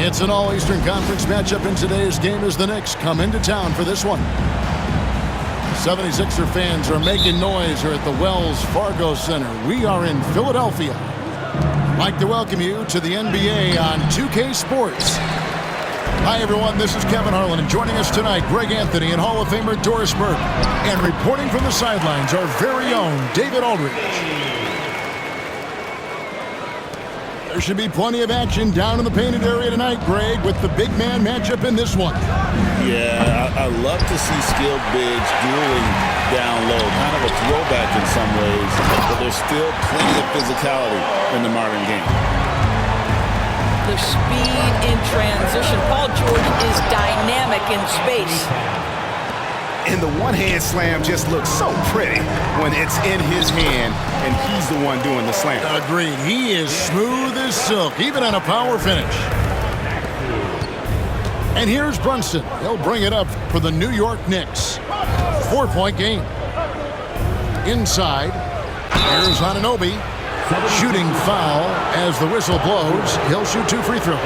It's an all-Eastern Conference matchup in today's game as the Knicks come into town for this one. 76er fans are making noise here at the Wells Fargo Center. We are in Philadelphia. I'd like to welcome you to the NBA on 2K Sports. Hi, everyone. This is Kevin Harlan, and joining us tonight, Greg Anthony and Hall of Famer Doris Burke. And reporting from the sidelines, our very own David Aldridge. There should be plenty of action down in the painted area tonight, Greg, with the big man matchup in this one. Yeah, I love to see skilled bigs dueling down low. Kind of a throwback in some ways, but there's still plenty of physicality in the modern game. The speed in transition. Paul George is dynamic in space. And the one-hand slam just looks so pretty when it's in his hand and he's the one doing the slam. Agreed. He is smooth as silk, even on a power finish. And here's Brunson. He'll bring it up for the New York Knicks. 4-point game. Inside, here's Anunoby. Shooting foul as the whistle blows. He'll shoot 2 free throws.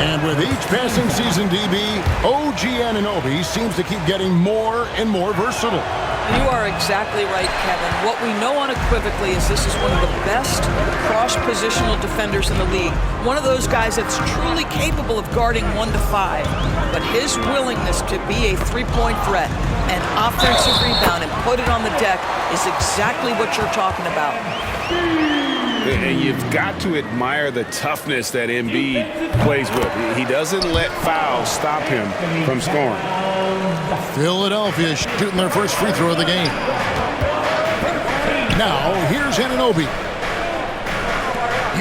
And with each passing season, DB, OG Anunoby seems to keep getting more and more versatile. You are exactly right, Kevin. What we know unequivocally is this is one of the best cross-positional defenders in the league. One of those guys that's truly capable of guarding 1 to 5. But his willingness to be a three-point threat, an offensive rebound, and put it on the deck is exactly what you're talking about. And you've got to admire the toughness that Embiid plays with. He doesn't let fouls stop him from scoring. Philadelphia shooting their first free throw of the game. Now, here's Anunoby.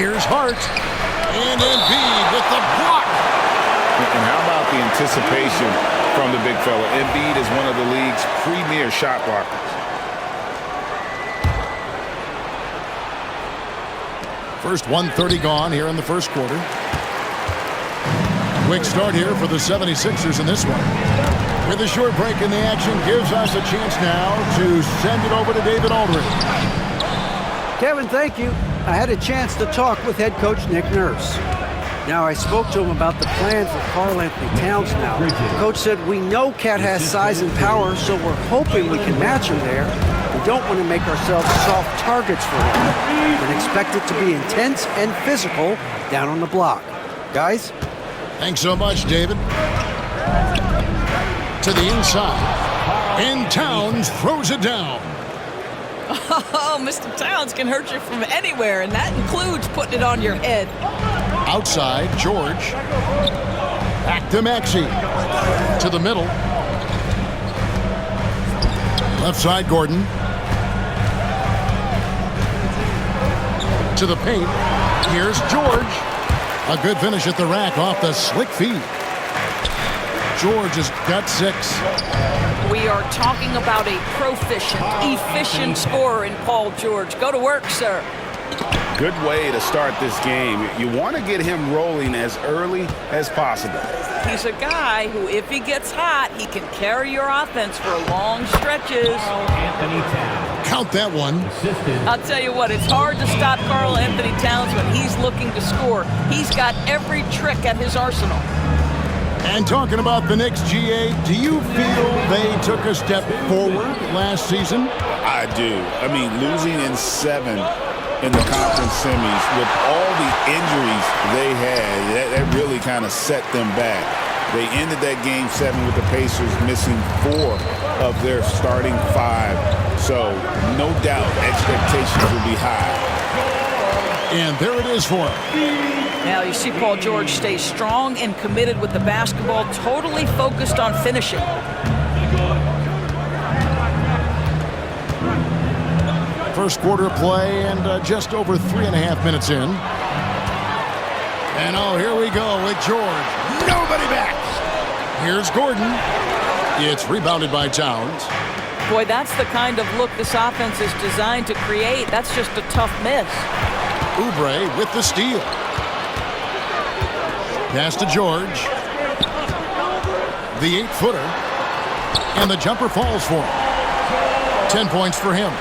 Here's Hart. And Embiid with the block. And how about the anticipation from the big fella? Embiid is one of the league's premier shot blockers. First 1:30 gone here in the first quarter. Quick start here for the 76ers in this one. With a short break in the action, gives us a chance now to send it over to David Aldridge. Kevin, thank you. I had a chance to talk with head coach Nick Nurse. Now, I spoke to him about the plan for Karl Anthony Towns now. The coach said, we know Cat has size and power, so we're hoping we can match him there. We don't want to make ourselves soft targets for him, but expect it to be intense and physical down on the block. Guys? Thanks so much, David. To the inside. And Towns throws it down. Oh, Mr. Towns can hurt you from anywhere, and that includes putting it on your head. Outside, George. Back to Maxey. To the middle. Left side, Gordon. To the paint. Here's George. A good finish at the rack off the slick feed. George has got 6. We are talking about a proficient, efficient scorer in Paul George. Go to work, sir. Good way to start this game. You want to get him rolling as early as possible. He's a guy who, if he gets hot, he can carry your offense for long stretches. Count that one. I'll tell you what, it's hard to stop Karl Anthony Towns when he's looking to score. He's got every trick at his arsenal. And talking about the Knicks, GA, do you feel they took a step forward last season? I do. I mean, losing in 7 in the conference semis with all the injuries they had, that really kind of set them back. They ended that game 7 with the Pacers missing 4 of their starting 5. So, no doubt, expectations will be high. And there it is for him. Now, you see Paul George stay strong and committed with the basketball, totally focused on finishing. First quarter play and just over 3.5 minutes in. And oh, here we go with George. Nobody back. Here's Gordon. It's rebounded by Towns. Boy, that's the kind of look this offense is designed to create. That's just a tough miss. Oubre with the steal. Pass to George. The 8-footer. And the jumper falls for him. 10 points for him.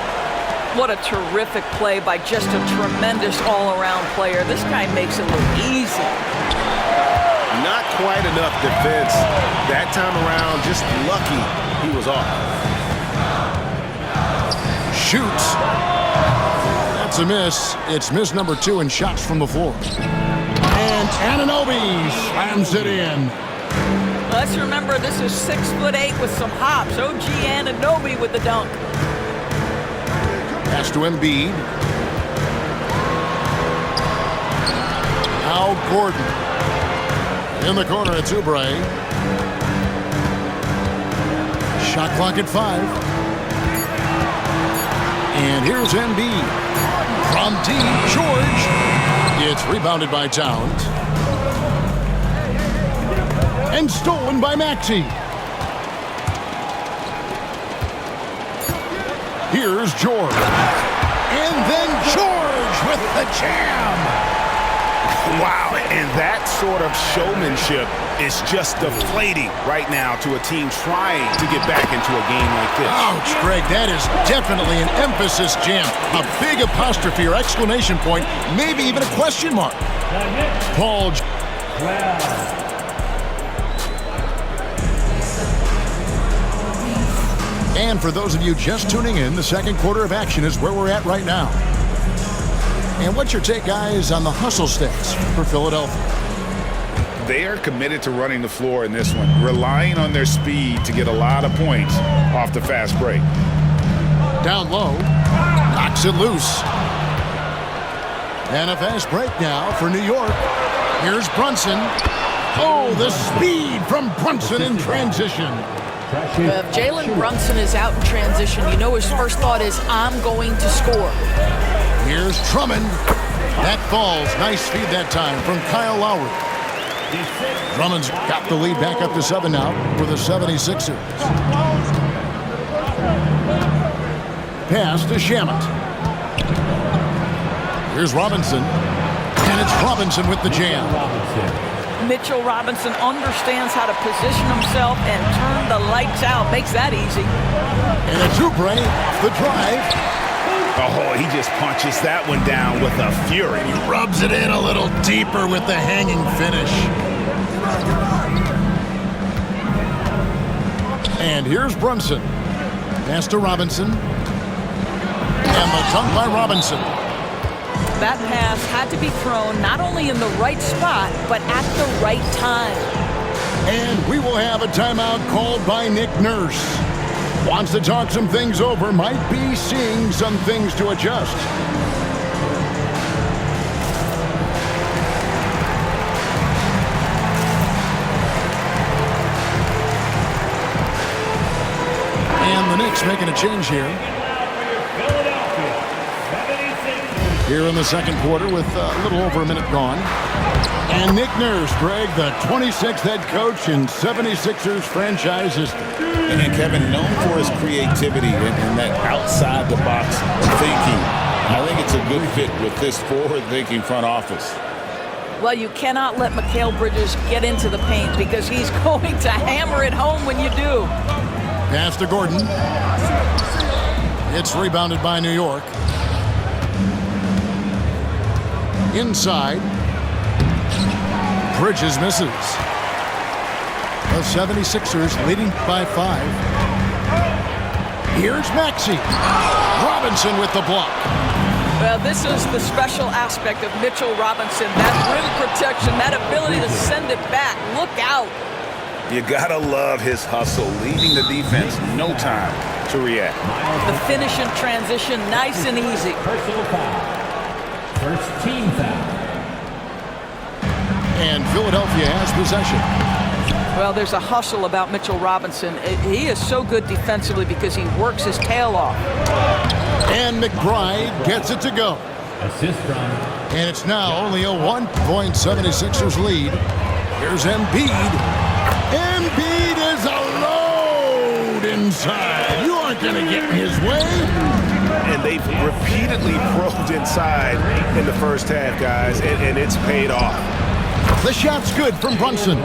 What a terrific play by just a tremendous all-around player. This guy makes it look easy. Not quite enough defense that time around. Just lucky he was off. Shoots. That's a miss. It's miss number 2 in shots from the floor. And Anunoby slams it in. Let's remember this is 6'8" with some hops. OG Anunoby with the dunk. Pass to Embiid. Now Gordon. In the corner, it's Oubre. Shot clock at 5. And here's Embiid. From deep, George. It's rebounded by Towns. And stolen by Maxey. Here's George. And then George with the jam. Wow, and that sort of showmanship is just deflating right now to a team trying to get back into a game like this. Ouch, Greg, that is definitely an emphasis jam. A big apostrophe or exclamation point, maybe even a question mark. Paul. And for those of you just tuning in, the second quarter of action is where we're at right now. And what's your take, guys, on the hustle stats for Philadelphia? They are committed to running the floor in this one, relying on their speed to get a lot of points off the fast break. Down low, knocks it loose. And a fast break now for New York. Here's Brunson. Oh, the speed from Brunson in transition. If Jalen Brunson is out in transition, you know his first thought is, I'm going to score. Here's Drummond. That falls. Nice feed that time from Kyle Lowry. Drummond's got the lead back up to 7 now for the 76ers. Pass to Shamet. Here's Robinson. And it's Robinson with the jam. Mitchell Robinson understands how to position himself and turn the lights out. Makes that easy. And it's Oubre off the drive. Oh, he just punches that one down with a fury. He rubs it in a little deeper with the hanging finish. And here's Brunson. Pass to Robinson. And the dunk by Robinson. That pass had to be thrown not only in the right spot, but at the right time. And we will have a timeout called by Nick Nurse. Wants to talk some things over, might be seeing some things to adjust. And the Knicks making a change here. Here in the second quarter with a little over a minute gone. And Nick Nurse, Greg, the 26th head coach in 76ers franchise history. And Kevin, known for his creativity and that outside-the-box thinking. I think it's a good fit with this forward-thinking front office. Well, you cannot let Mikal Bridges get into the paint because he's going to hammer it home when you do. Pass to Gordon. It's rebounded by New York. Inside. Bridges misses. The 76ers leading by 5. Here's Maxey. Robinson with the block. Well, this is the special aspect of Mitchell Robinson. That rim protection, that ability to send it back. Look out. You gotta love his hustle, leaving the defense no time to react. The finish in transition, nice and easy. Personal foul. First team foul. And Philadelphia has possession. Well, there's a hustle about Mitchell Robinson. He is so good defensively because he works his tail off. And McBride gets it to go. Assist from. And it's now only a 1-point 76ers lead. Here's Embiid. Embiid is a load inside. You aren't going to get in his way. And they've repeatedly probed inside in the first half, guys, and it's paid off. The shot's good from Brunson.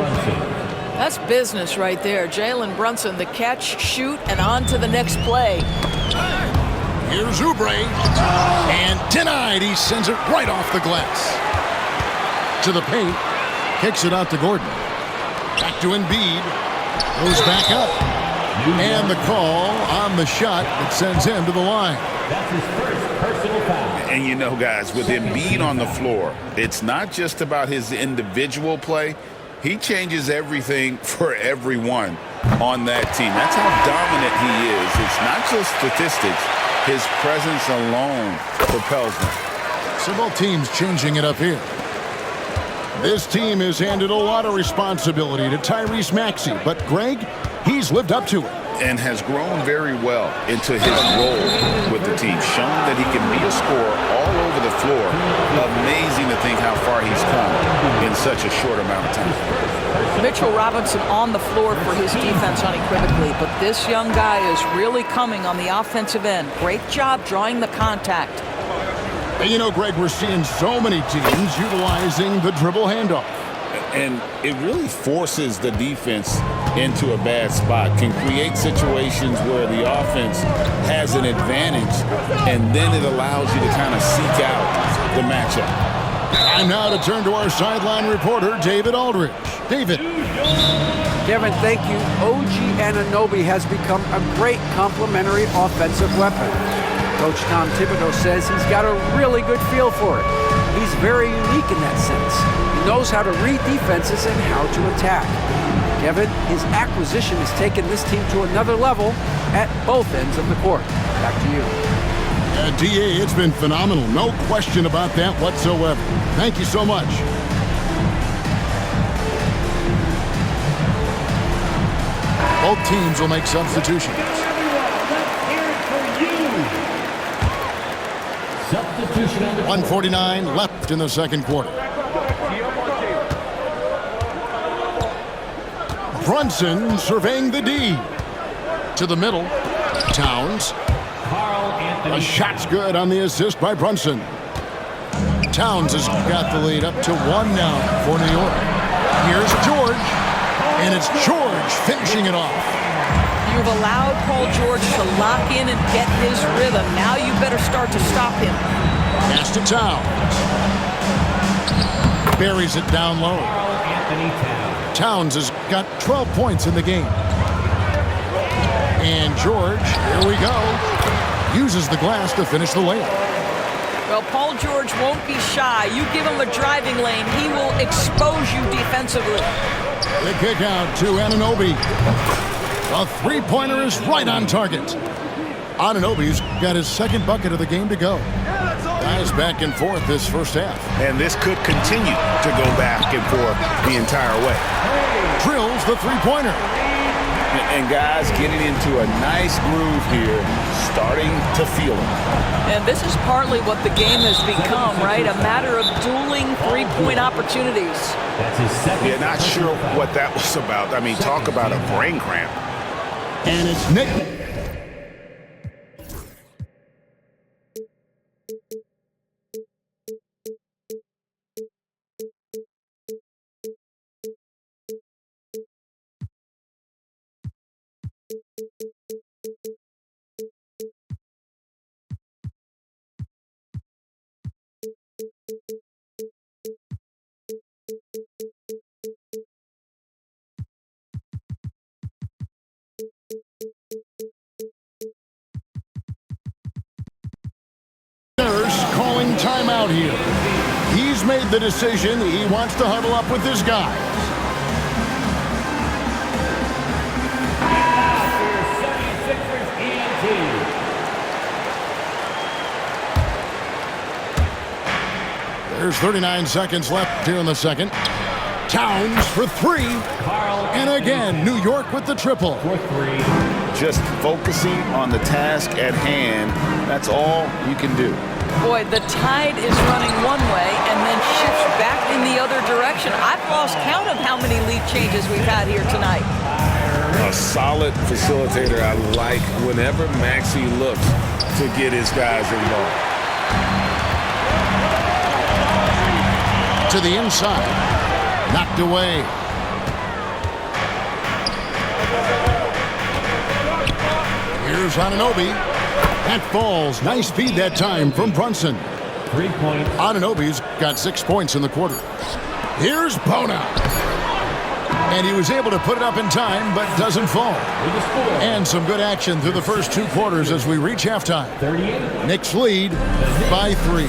That's business right there. Jalen Brunson, the catch, shoot, and on to the next play. Here's Oubre. And denied. He sends it right off the glass. To the paint. Kicks it out to Gordon. Back to Embiid. Goes back up. And the call on the shot that sends him to the line. That's his first personal foul. And you know, guys, with Embiid on the floor, it's not just about his individual play. He changes everything for everyone on that team. That's how dominant he is. It's not just statistics. His presence alone propels them. So both teams changing it up here. This team has handed a lot of responsibility to Tyrese Maxey, but Greg, he's lived up to it. And has grown very well into his role with the team, shown that he can be a scorer all over the floor. Amazing to think how far he's come in such a short amount of time. Mitchell Robinson on the floor for his defense unequivocally, but this young guy is really coming on the offensive end. Great job drawing the contact. And you know, Greg, we're seeing so many teams utilizing the dribble handoff. And it really forces the defense into a bad spot, can create situations where the offense has an advantage, and then it allows you to kind of seek out the matchup. Time now to turn to our sideline reporter, David Aldridge. David. Kevin, thank you. OG Anunoby has become a great complementary offensive weapon. Coach Tom Thibodeau says he's got a really good feel for it. He's very unique in that sense. He knows how to read defenses and how to attack. Kevin, his acquisition has taken this team to another level at both ends of the court. Back to you. DA, it's been phenomenal. No question about that whatsoever. Thank you so much. Both teams will make substitutions. 1:49 left in the second quarter. Brunson surveying the D. To the middle. Towns. A shot's good on the assist by Brunson. Towns has got the lead up to 1 now for New York. Here's George. And it's George finishing it off. You've allowed Paul George to lock in and get his rhythm. Now you better start to stop him. Pass to Towns. Buries it down low. Towns has got 12 points in the game. And George, here we go, uses the glass to finish the layup. Well, Paul George won't be shy. You give him a driving lane, he will expose you defensively. The kick out to Anunoby. A three-pointer is right on target. Anunoby's got his second bucket of the game to go. Guys back and forth this first half. And this could continue to go back and forth the entire way. Drills the three-pointer. And guys getting into a nice groove here, starting to feel it. And this is partly what the game has become, right? A matter of dueling three-point opportunities. That's his second. Yeah, not sure what that was about. I mean, talk about a brain cramp. And it's Nick. Calling timeout here. He's made the decision. He wants to huddle up with his guys. There's 39 seconds left here in the second. Towns for three. And again, New York with the triple. Just focusing on the task at hand, that's all you can do. Boy, the tide is running one way and then shifts back in the other direction. I've lost count of how many lead changes we've had here tonight. A solid facilitator. I like whenever Maxey looks to get his guys involved. To the inside. Knocked away. Here's Anunoby. That falls. Nice feed that time from Brunson. 3 points. Anunoby's got 6 points in the quarter. Here's Bona. And he was able to put it up in time, but doesn't fall. And some good action through the first 2 quarters as we reach halftime. 38. Knicks lead by 3.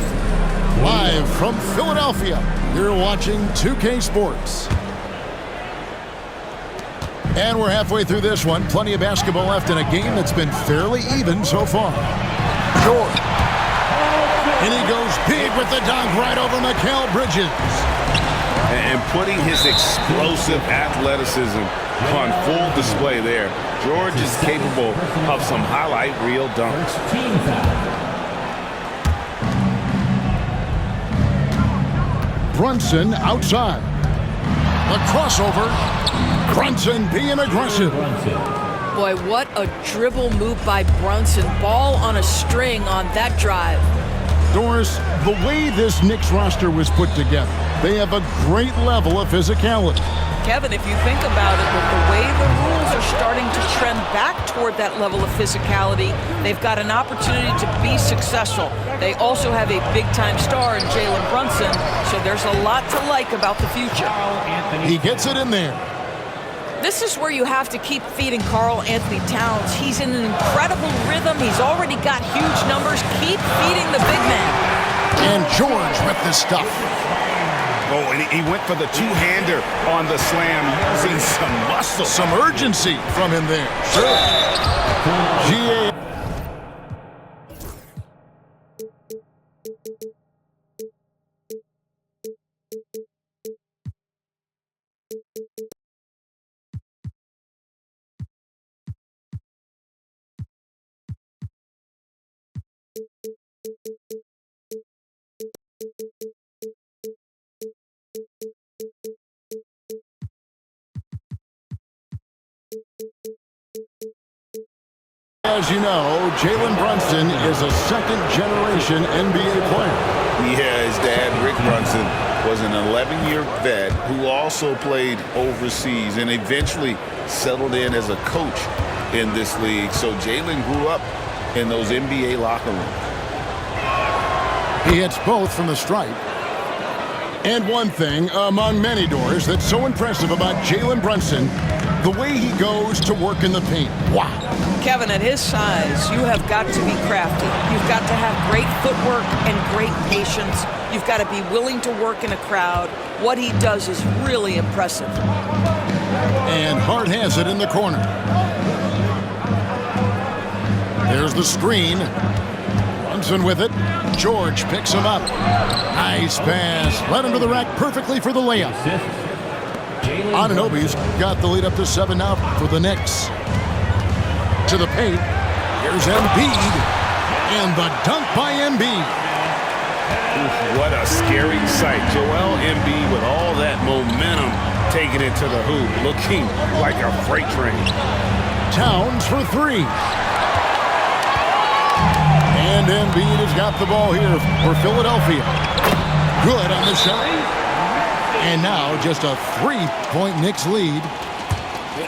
Live from Philadelphia, you're watching 2K Sports. And we're halfway through this one. Plenty of basketball left in a game that's been fairly even so far. George. And he goes big with the dunk right over Mikal Bridges. And putting his explosive athleticism on full display there. George is capable of some highlight reel dunks. Team foul. Brunson outside. The crossover. Brunson being aggressive. Boy, what a dribble move by Brunson. Ball on a string on that drive. Doris, the way this Knicks roster was put together, they have a great level of physicality. Kevin, if you think about it, with the way the rules are starting to trend back toward that level of physicality, they've got an opportunity to be successful. They also have a big-time star in Jalen Brunson, so there's a lot to like about the future. He gets it in there. This is where you have to keep feeding Karl Anthony Towns. He's in an incredible rhythm. He's already got huge numbers. Keep feeding the big man. And George with the stuff. Oh, and he went for the two-hander on the slam, using some muscle. Some urgency from him there. Sure. GA. As you know, Jalen Brunson is a second-generation NBA player. Yeah, his dad, Rick Brunson, was an 11-year vet who also played overseas and eventually settled in as a coach in this league. So Jalen grew up in those NBA locker rooms. He hits both from the stripe. And one thing among many, Doors, that's so impressive about Jalen Brunson, the way he goes to work in the paint. Wow. Kevin, at his size, you have got to be crafty. You've got to have great footwork and great patience. You've got to be willing to work in a crowd. What he does is really impressive. And Hart has it in the corner. There's the screen. Brunson with it. George picks him up. Nice pass. Led him to the rack perfectly for the layup. Anunoby's got the lead up to 7 now for the Knicks. To the paint. Here's Embiid. And the dunk by Embiid. What a scary sight. Joel Embiid with all that momentum taking it to the hoop, looking like a freight train. Towns for 3. And Embiid has got the ball here for Philadelphia. Good on the shot. And now just a 3-point Knicks lead.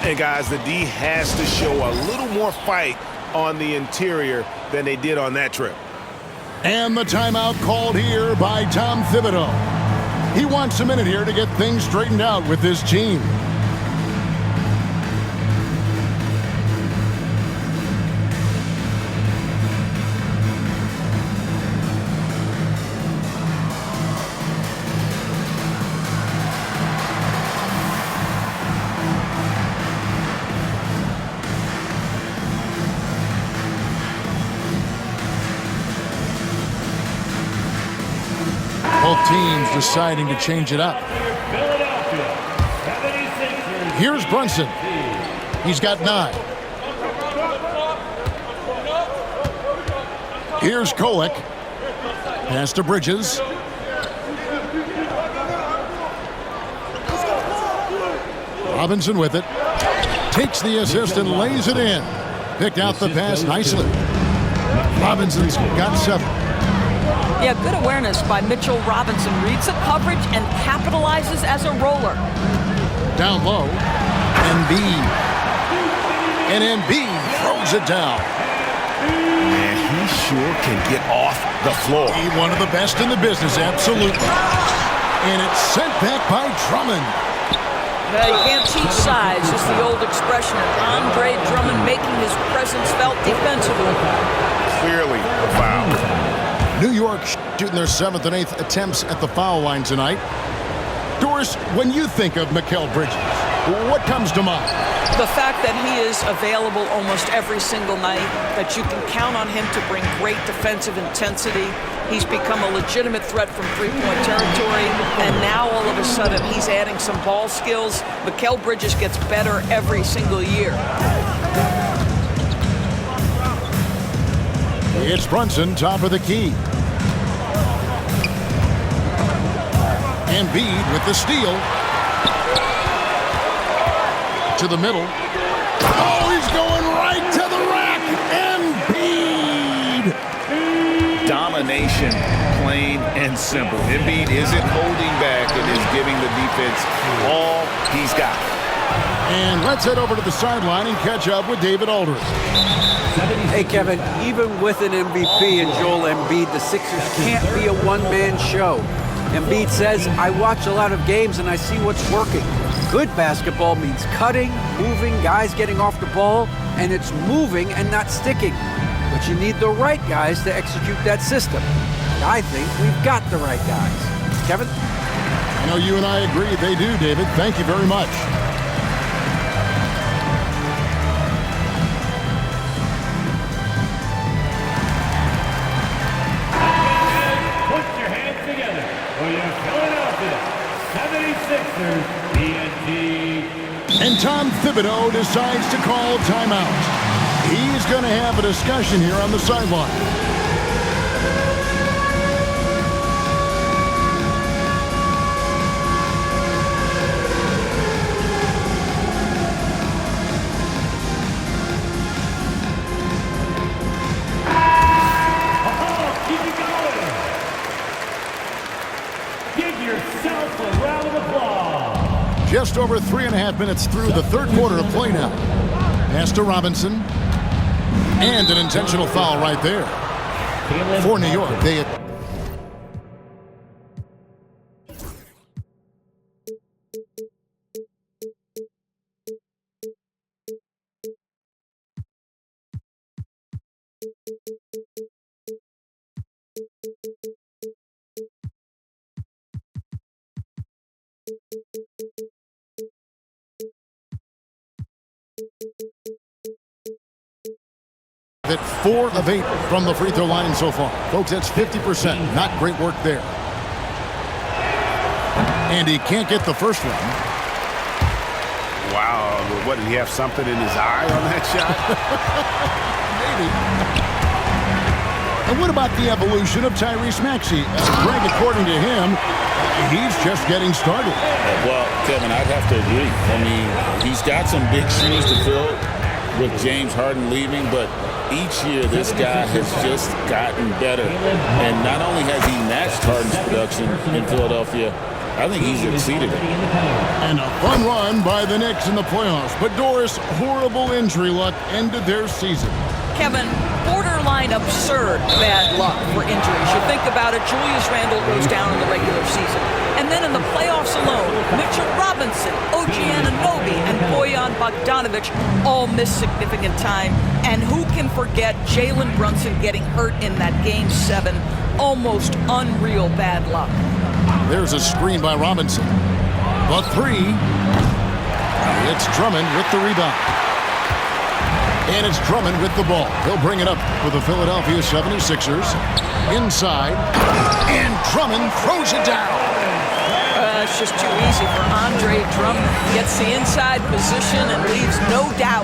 And guys, the D has to show a little more fight on the interior than they did on that trip. And the timeout called here by Tom Thibodeau. He wants a minute here to get things straightened out with this team. Both teams deciding to change it up. Here's Brunson. He's got 9. Here's Kolek. Pass to Bridges. Robinson with it. Takes the assist and lays it in. Picked out the pass nicely. Robinson's got 7. Yeah, good awareness by Mitchell Robinson. Reads the coverage and capitalizes as a roller. Down low. Embiid. And Embiid throws it down. And he sure can get off the floor. One of the best in the business, absolutely. And it's sent back by Drummond. You can't teach size, is the old expression. Andre Drummond making his presence felt defensively. Clearly a foul. New York shooting their 7th and 8th attempts at the foul line tonight. Doris, when you think of Mikal Bridges, what comes to mind? The fact that he is available almost every single night, that you can count on him to bring great defensive intensity. He's become a legitimate threat from three-point territory, and now all of a sudden he's adding some ball skills. Mikal Bridges gets better every single year. It's Brunson, top of the key. Embiid with the steal. To the middle. Oh, he's going right to the rack. Embiid. Domination, plain and simple. Embiid isn't holding back and is giving the defense all he's got. And let's head over to the sideline and catch up with David Aldridge. Hey, Kevin, even with an MVP and Joel Embiid, the Sixers can't be a one-man show. Embiid says, I watch a lot of games and I see what's working. Good basketball means cutting, moving, guys getting off the ball, and it's moving and not sticking. But you need the right guys to execute that system. And I think we've got the right guys. Kevin? I know you and I agree they do, David. Thank you very much. Put your hands together for your Philadelphia 76ers TNT. And Tom Thibodeau decides to call timeout. He's going to have a discussion here on the sideline. Keep it going. Give yourself a round of applause. Just over 3.5 minutes through the third quarter of play now. Pass to Robinson. And an intentional foul right there. For New York, they... That 4 of 8 from the free throw line so far. Folks, that's 50%. Not great work there. And he can't get the first one. Wow, what, did he have something in his eye on that shot? Maybe. And what about the evolution of Tyrese Maxey? Greg, according to him, he's just getting started. Well, Kevin, I'd have to agree. I mean, he's got some big shoes to fill with James Harden leaving, but each year this guy has just gotten better. And not only has he matched Harden's production in Philadelphia, I think he's exceeded it. And a fun run by the Knicks in the playoffs. But Doris, horrible injury luck ended their season. Kevin, borderline absurd bad luck for injuries. You think about it, Julius Randle goes down in the regular season. And then in the playoffs alone, Mitchell Robinson, OG Anunoby, and Bojan Bogdanovic all miss significant time. And who can forget Jalen Brunson getting hurt in that Game 7? Almost unreal bad luck. There's a screen by Robinson. The 3. It's Drummond with the rebound. And it's Drummond with the ball. He'll bring it up for the Philadelphia 76ers. Inside. And Drummond throws it down. It's just too easy for Andre Drummond. Gets the inside position and leaves no doubt.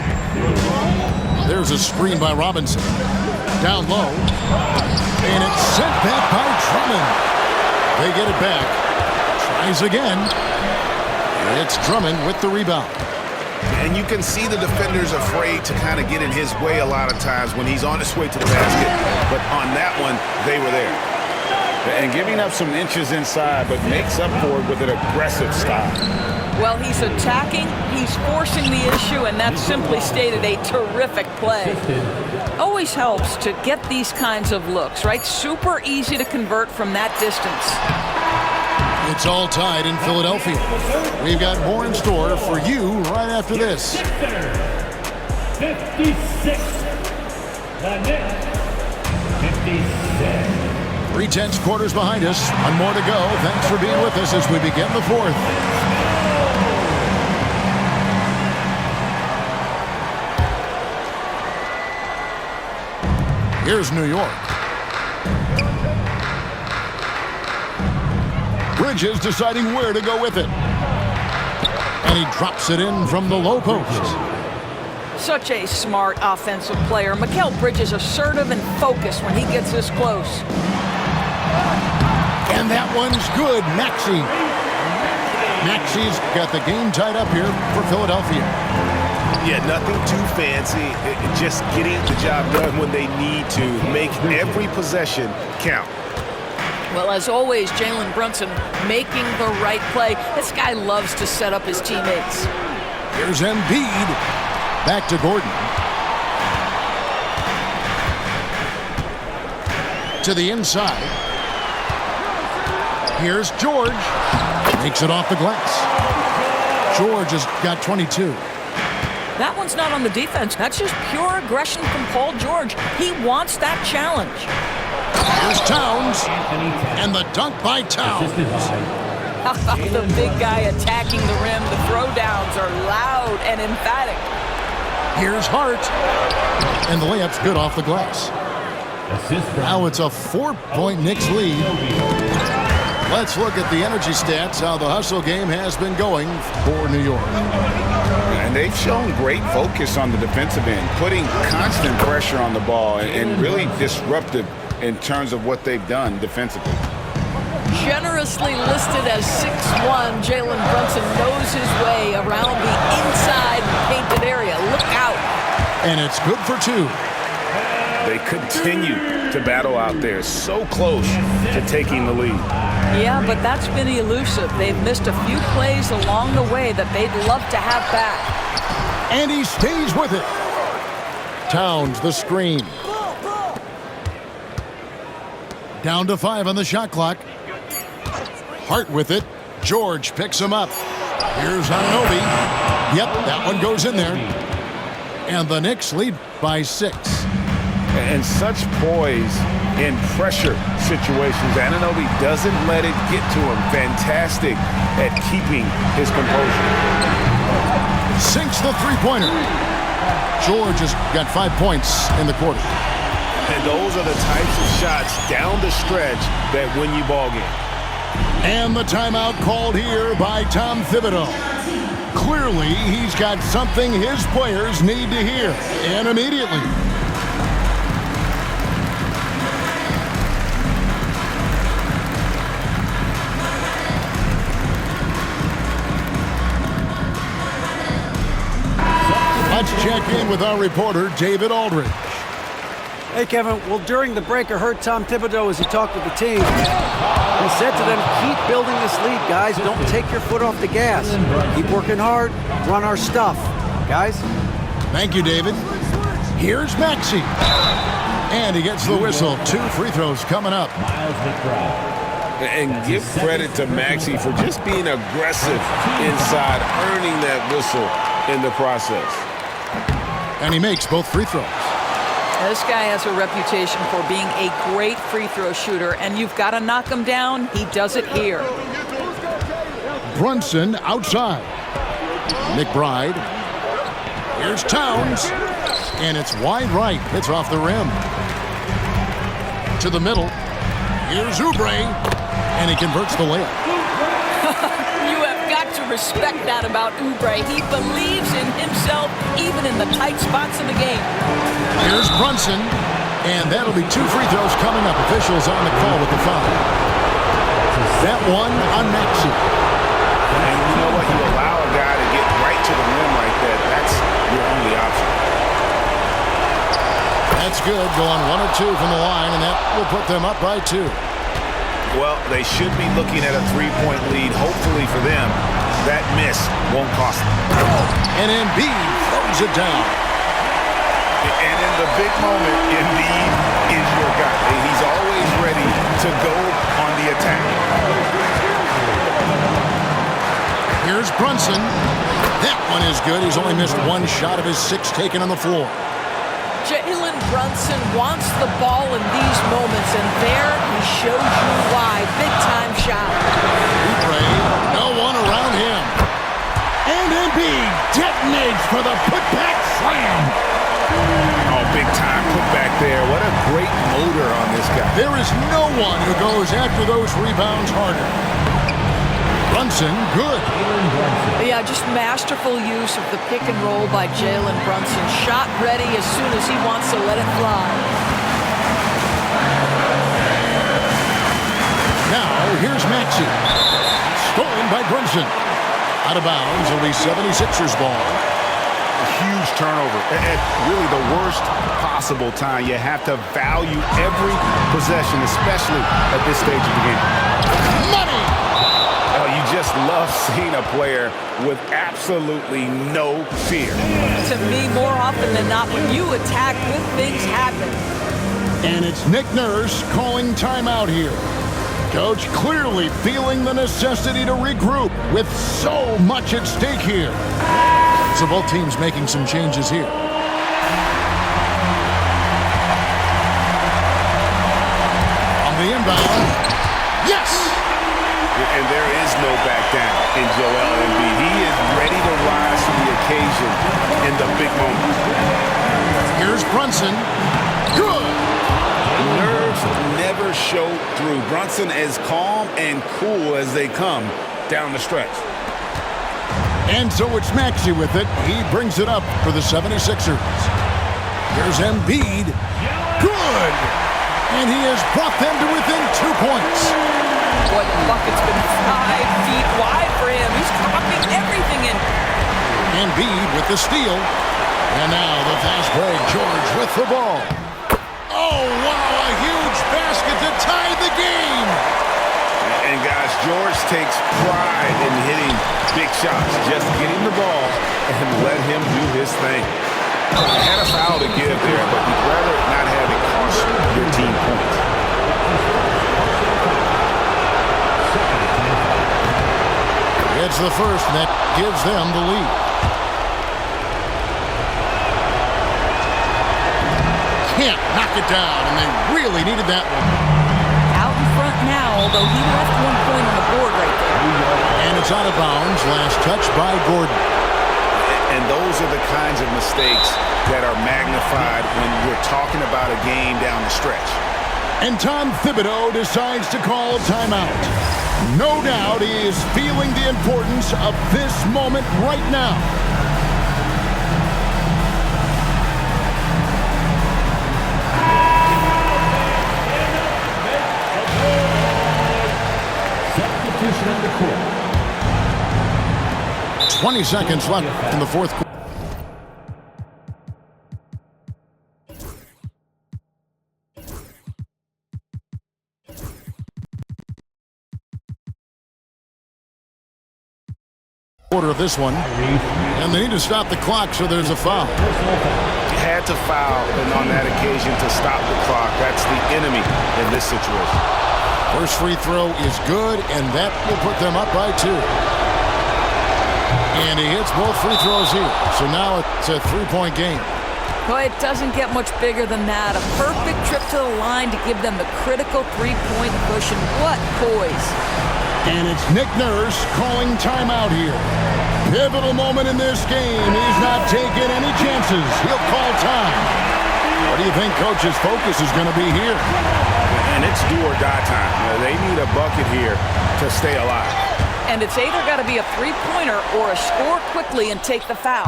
There's a screen by Robinson. Down low. And it's sent back by Drummond. They get it back. Tries again. It's Drummond with the rebound. And you can see the defenders afraid to kind of get in his way a lot of times when he's on his way to the basket. But on that one, they were there. And giving up some inches inside, but makes up for it with an aggressive style. Well, he's attacking, he's forcing the issue, and that's simply stated a terrific play. Always helps to get these kinds of looks, right? Super easy to convert from that distance. It's all tied in Philadelphia. We've got more in store for you right after this. 56. The Knicks. 56. 3/10 quarters behind us. One more to go. Thanks for being with us as we begin the fourth. Here's New York. Bridges deciding where to go with it. And he drops it in from the low post. Such a smart offensive player. Mikal Bridges assertive and focused when he gets this close. And that one's good. Maxi's got the game tied up here for Philadelphia. Yeah, nothing too fancy. Just getting the job done when they need to. Make every possession count. Well, as always, Jalen Brunson making the right play. This guy loves to set up his teammates. Here's Embiid. Back to Gordon. To the inside. Here's George. Makes it off the glass. George has got 22. That one's not on the defense. That's just pure aggression from Paul George. He wants that challenge. Here's Towns. And the dunk by Towns. The big guy attacking the rim. The throwdowns are loud and emphatic. Here's Hart. And the layup's good off the glass. Now it's a 4-point Knicks lead. Let's look at the energy stats, how the hustle game has been going for New York. And they've shown great focus on the defensive end, putting constant pressure on the ball and really disruptive in terms of what they've done defensively. Generously listed as 6'1", Jalen Brunson knows his way around the inside painted area. Look out. And it's good for 2. They continue to battle out there, so close to taking the lead. Yeah, but that's been elusive. They've missed a few plays along the way that they'd love to have back. And he stays with it. Towns, the screen. Down to 5 on the shot clock. Hart with it. George picks him up. Here's Anunoby. Yep, that one goes in there. And the Knicks lead by 6. And such poise in pressure situations. Anunoby doesn't let it get to him. Fantastic at keeping his composure. Sinks the three-pointer. George has got 5 points in the quarter. And those are the types of shots down the stretch that win you ball games. And the timeout called here by Tom Thibodeau. Clearly, he's got something his players need to hear, and immediately. Let's check in with our reporter, David Aldridge. Hey, Kevin. Well, during the break, I heard Tom Thibodeau as he talked with the team. He said to them, keep building this lead, guys. Don't take your foot off the gas. Keep working hard. Run our stuff. Guys? Thank you, David. Here's Maxey. And he gets the whistle. 2 free throws coming up. And give credit to Maxey for just being aggressive inside, earning that whistle in the process. And he makes both free throws. This guy has a reputation for being a great free throw shooter, and you've got to knock him down. He does it here. Brunson outside. McBride. Here's Towns. And it's wide right. It's off the rim. To the middle. Here's Oubre. And he converts the layup. You have got to respect that about Oubre. He believes in himself even in the tight spots of the game. Here's Brunson. And that'll be 2 free throws coming up. Officials on the call with the foul. That one on Maxey. And you know what? You allow a guy to get right to the rim like that. That's your only option. That's good. Going 1 of 2 from the line, and that will put them up by 2. Well, they should be looking at a 3-point lead, hopefully for them. that miss won't cost them. And Embiid throws it down. And in the big moment, Embiid is your guy. He's always ready to go on the attack. Here's Brunson. That one is good. He's only missed one shot of his 6 taken on the floor. Jalen Brunson wants the ball in these moments, and there he shows you why. Big-time shot. Oubre, no one around him. And Embiid detonates for the putback slam. Oh, big-time putback there. What a great motor on this guy. There is no one who goes after those rebounds harder. Brunson, good. Yeah, just masterful use of the pick and roll by Jalen Brunson. Shot ready as soon as he wants to let it fly. Now, here's Maxey. Stolen by Brunson. Out of bounds, it'll be 76ers ball. A huge turnover. At really the worst possible time. You have to value every possession, especially at this stage of the game. Money! Oh, you just love seeing a player with absolutely no fear. To me, more often than not, when you attack, good things happen. And it's Nick Nurse calling timeout here. Coach clearly feeling the necessity to regroup with so much at stake here. So both teams making some changes here. On the inbound. Yes! And there is no back down in Joel Embiid. He is ready to rise to the occasion in the big moment. Here's Brunson. Good! Nerves never show through. Brunson as calm and cool as they come down the stretch. And so it's Maxey with it. He brings it up for the 76ers. Here's Embiid. Good! And he has brought them to within 2 points. Boy, the bucket's been 5 feet wide for him. He's dropping everything in. Embiid with the steal. And now the fast break. George with the ball. Oh, wow, a huge basket to tie the game. And guys, George takes pride in hitting big shots. Just get him the ball and let him do his thing. Had a foul to give there, but you'd rather not have it cost your team points. It's the first that gives them the lead. Can't knock it down, and they really needed that one. Out in front now, although he left 1 point on the board right there. And it's out of bounds. Last touch by Gordon. And those are the kinds of mistakes that are magnified when we're talking about a game down the stretch. And Tom Thibodeau decides to call timeout. No doubt he is feeling the importance of this moment right now. Substitution on the court. 20 seconds left in the fourth quarter. Of this one, and they need to stop the clock, so there's a foul. Had to foul, and on that occasion to stop the clock. That's the enemy in this situation. First free throw is good, and that will put them up by 2. And he hits both free throws here, so now it's a 3-point game. Boy, it doesn't get much bigger than that. A perfect trip to the line to give them the critical 3-point push, and what poise. And it's Nick Nurse calling timeout here. Pivotal moment in this game. He's not taking any chances. He'll call time. What do you think Coach's focus is going to be here? And it's do or die time. They need a bucket here to stay alive. And it's either got to be a 3-pointer or a score quickly and take the foul.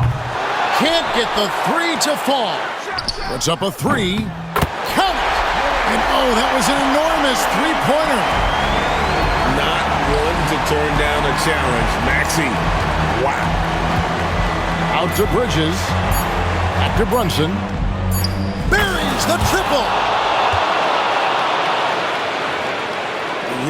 Can't get the 3 to fall. Puts up a 3. Count it. And oh, that was an enormous 3-pointer. Not willing to turn down a challenge. Maxey, wow. Out to Bridges. Back to Brunson. Buries the triple.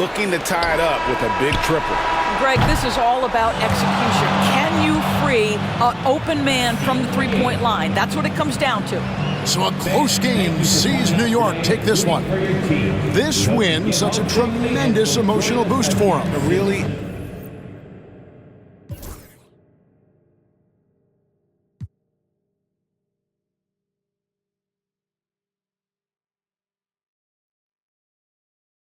Looking to tie it up with a big triple. Greg, this is all about execution. Can you free an open man from the three-point line? That's what it comes down to. So a close game sees New York take this one. This win, such a tremendous emotional boost for them. Really